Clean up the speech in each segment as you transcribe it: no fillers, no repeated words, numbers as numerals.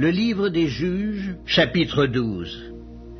Le livre des juges, chapitre 12.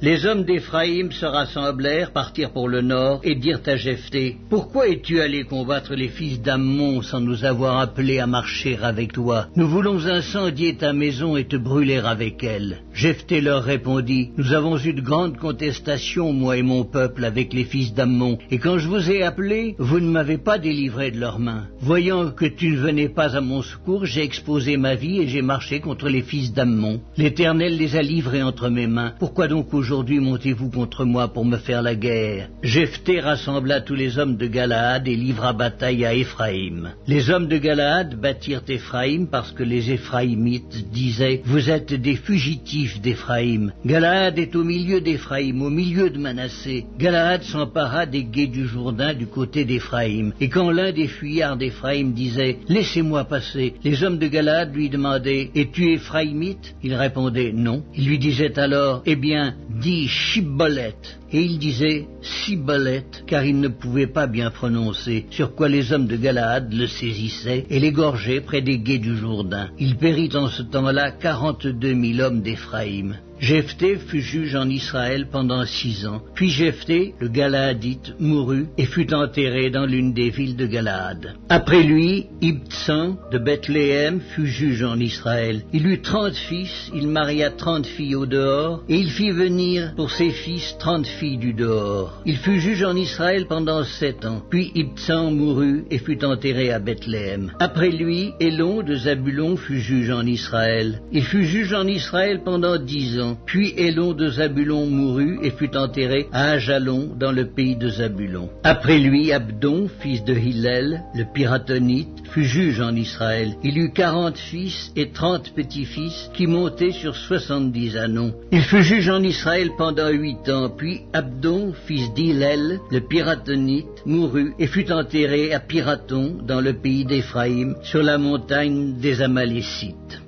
Les hommes d'Éphraïm se rassemblèrent, partirent pour le nord, et dirent à Jephthé, « Pourquoi es-tu allé combattre les fils d'Ammon sans nous avoir appelés à marcher avec toi? Nous voulons incendier ta maison et te brûler avec elle. » Jephthé leur répondit, « Nous avons eu de grandes contestations, moi et mon peuple, avec les fils d'Ammon, et quand je vous ai appelés, vous ne m'avez pas délivré de leurs mains. Voyant que tu ne venais pas à mon secours, j'ai exposé ma vie et j'ai marché contre les fils d'Ammon. L'Éternel les a livrés entre mes mains. Pourquoi donc aujourd'hui montez-vous contre moi pour me faire la guerre? » Jephthé rassembla tous les hommes de Galaad et livra bataille à Éphraïm. Les hommes de Galaad battirent Éphraïm parce que les Éphraïmites disaient, « Vous êtes des fugitifs d'Éphraïm. Galaad est au milieu d'Éphraïm, au milieu de Manassé. » Galaad s'empara des gués du Jourdain du côté d'Éphraïm. Et quand l'un des fuyards d'Éphraïm disait, « Laissez-moi passer », les hommes de Galaad lui demandaient, « Es-tu Éphraïmite » Il répondait, « Non ». Il lui disait alors, « Eh bien, dis Shibboleth » et il disait Sibboleth, car il ne pouvait pas bien prononcer, sur quoi les hommes de Galaad le saisissaient et l'égorgeaient près des gués du Jourdain. Il périt en ce temps-là 42 000 hommes d'Éphraïm. Jephthé fut juge en Israël pendant 6 ans. Puis Jephthé, le Galaadite, mourut et fut enterré dans l'une des villes de Galaad. Après lui, Ibtsan de Bethléem fut juge en Israël. Il eut 30 fils, il maria 30 filles au dehors, et il fit venir pour ses fils 30 filles du dehors. Il fut juge en Israël pendant 7 ans. Puis Ibtsan mourut et fut enterré à Bethléem. Après lui, Élon de Zabulon fut juge en Israël. Il fut juge en Israël pendant 10 ans. Puis Élon de Zabulon mourut et fut enterré à Ajalon dans le pays de Zabulon. Après lui, Abdon, fils de Hillel, le Piratonite, fut juge en Israël. Il eut 40 fils et 30 petits-fils qui montaient sur 70 ânons. Il fut juge en Israël pendant 8 ans. Puis Abdon, fils d'Hillel, le Piratonite, mourut et fut enterré à Piraton dans le pays d'Éphraïm, sur la montagne des Amalécites.